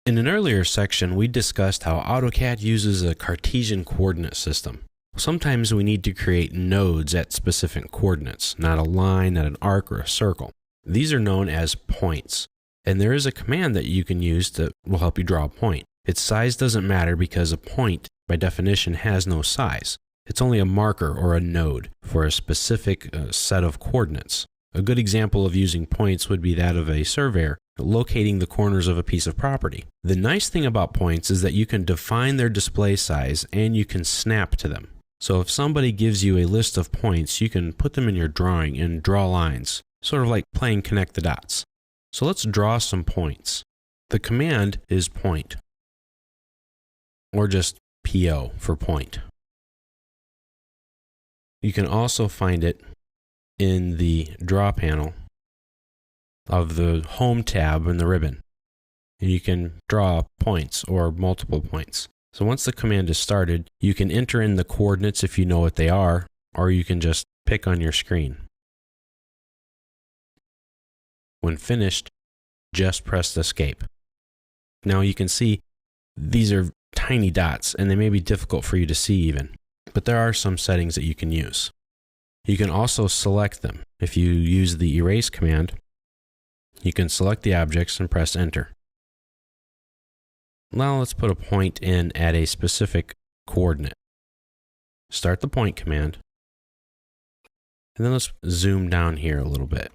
In an earlier section, we discussed how AutoCAD uses a Cartesian coordinate system. Sometimes we need to create nodes at specific coordinates, not a line, not an arc, or a circle. These are known as points, and there is a command that you can use that will help you draw a point. Its size doesn't matter because a point, by definition, has no size. It's only a marker or a node for a specific set of coordinates. A good example of using points would be that of a surveyor locating the corners of a piece of property. The nice thing about points is that you can define their display size and you can snap to them. So if somebody gives you a list of points, you can put them in your drawing and draw lines, sort of like playing connect the dots. So let's draw some points. The command is point, or just PO for point. You can also find it in the draw panel of the home tab in the ribbon. And you can draw points or multiple points. So once the command is started, you can enter in the coordinates if you know what they are, or you can just pick on your screen. When finished, just press escape. Now you can see these are tiny dots and they may be difficult for you to see even, but there are some settings that you can use. You can also select them. If you use the erase command, you can select the objects and press enter. Now let's put a point in at a specific coordinate. Start the point command, and then let's zoom down here a little bit.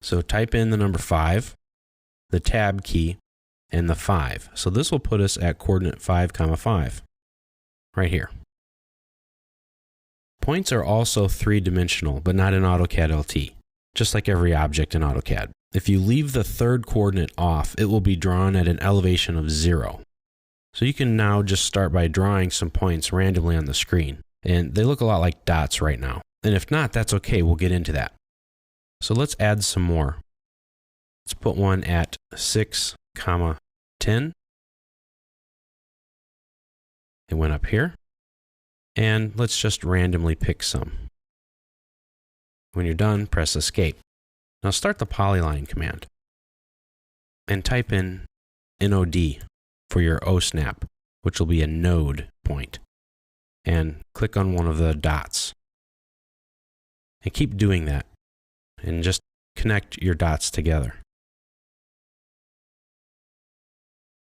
So type in the number 5, the tab key, and the 5. So this will put us at coordinate 5, 5, right here. Points are also three-dimensional, but not in AutoCAD LT, just like every object in AutoCAD. If you leave the third coordinate off, it will be drawn at an elevation of 0. So you can now just start by drawing some points randomly on the screen. And they look a lot like dots right now. And if not, that's okay, we'll get into that. So let's add some more. Let's put one at 6, 10. It went up here. And let's just randomly pick some. When you're done, press escape. Now start the polyline command and type in NOD for your OSNAP, which will be a node point, and click on one of the dots. And keep doing that and just connect your dots together.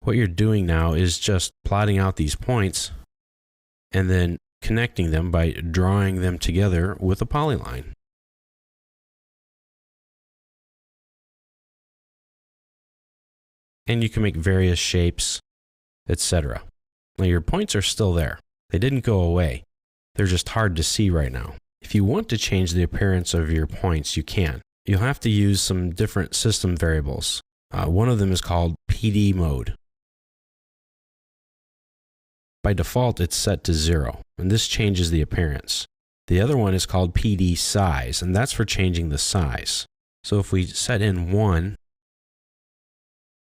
What you're doing now is just plotting out these points and then connecting them by drawing them together with a polyline. And you can make various shapes, etc. Now your points are still there. They didn't go away. They're just hard to see right now. If you want to change the appearance of your points, you can. You'll have to use some different system variables. One of them is called PD mode. By default, it's set to 0, and this changes the appearance. The other one is called PD size, and that's for changing the size. So if we set in 1,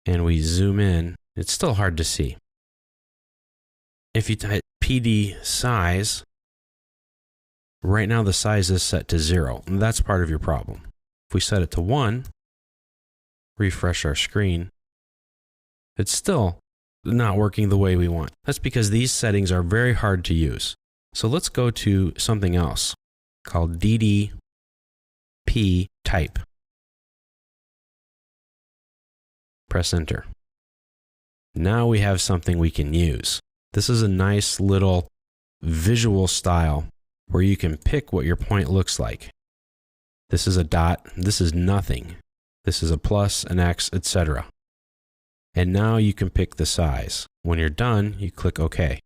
and we zoom in, it's still hard to see. If you type PD size, right now the size is set to 0, and that's part of your problem. If we set it to 1, refresh our screen, it's still not working the way we want. That's because these settings are very hard to use. So let's go to something else called DDP type. Press enter. Now we have something we can use. This is a nice little visual style where you can pick what your point looks like. This is a dot, this is nothing. This is a plus, an X, etc. And now you can pick the size. When you're done, you click OK.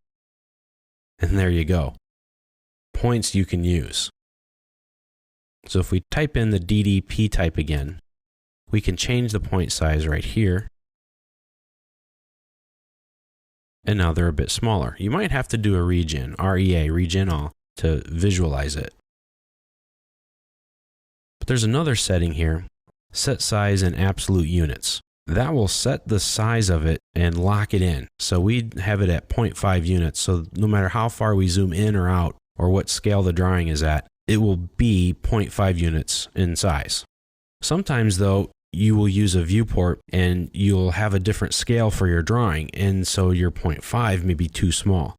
And there you go. Points you can use. So if we type in the DDP type again, we can change the point size right here. And now they're a bit smaller. You might have to do a regen, REA, regen all, to visualize it. But there's another setting here, set size in absolute units. That will set the size of it and lock it in. So we have it at 0.5 units. So no matter how far we zoom in or out or what scale the drawing is at, it will be 0.5 units in size. Sometimes though, you will use a viewport and you'll have a different scale for your drawing, and so your 0.5 may be too small.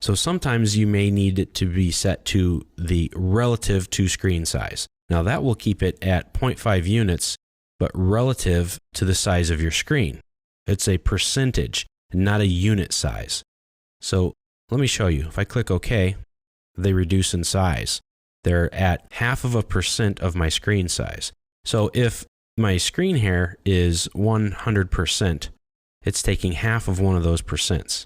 So sometimes you may need it to be set to the relative to screen size. Now that will keep it at 0.5 units, but relative to the size of your screen. It's a percentage, not a unit size. So let me show you. If I click OK, they reduce in size. They're at 0.5% of my screen size. So if my screen hair is 100%, it's taking half of one of those percents.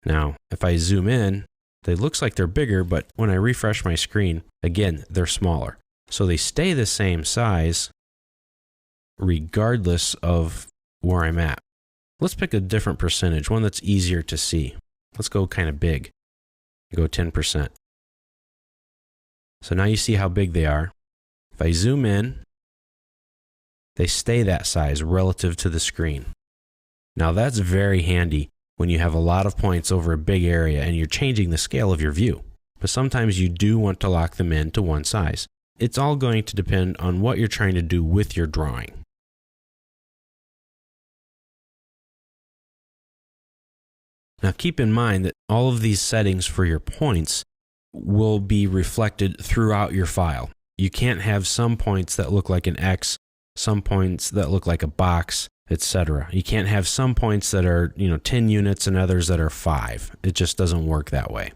Now, if I zoom in, it looks like they're bigger, but when I refresh my screen, again, they're smaller. So they stay the same size regardless of where I'm at. Let's pick a different percentage, one that's easier to see. Let's go kind of big. Go 10%. So now you see how big they are. If I zoom in, they stay that size relative to the screen. Now that's very handy when you have a lot of points over a big area and you're changing the scale of your view. But sometimes you do want to lock them in to one size. It's all going to depend on what you're trying to do with your drawing. Now keep in mind that all of these settings for your points will be reflected throughout your file. You can't have some points that look like an X, some points that look like a box, etc. You can't have some points that are, 10 units and others that are 5. It just doesn't work that way.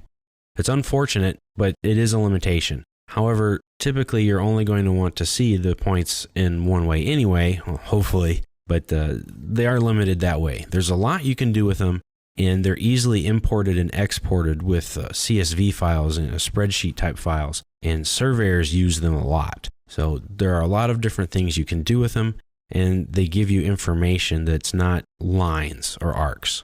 It's unfortunate, but it is a limitation. However, typically you're only going to want to see the points in one way anyway, hopefully, but they are limited that way. There's a lot you can do with them, and they're easily imported and exported with CSV files and spreadsheet type files, and surveyors use them a lot. So there are a lot of different things you can do with them, and they give you information that's not lines or arcs.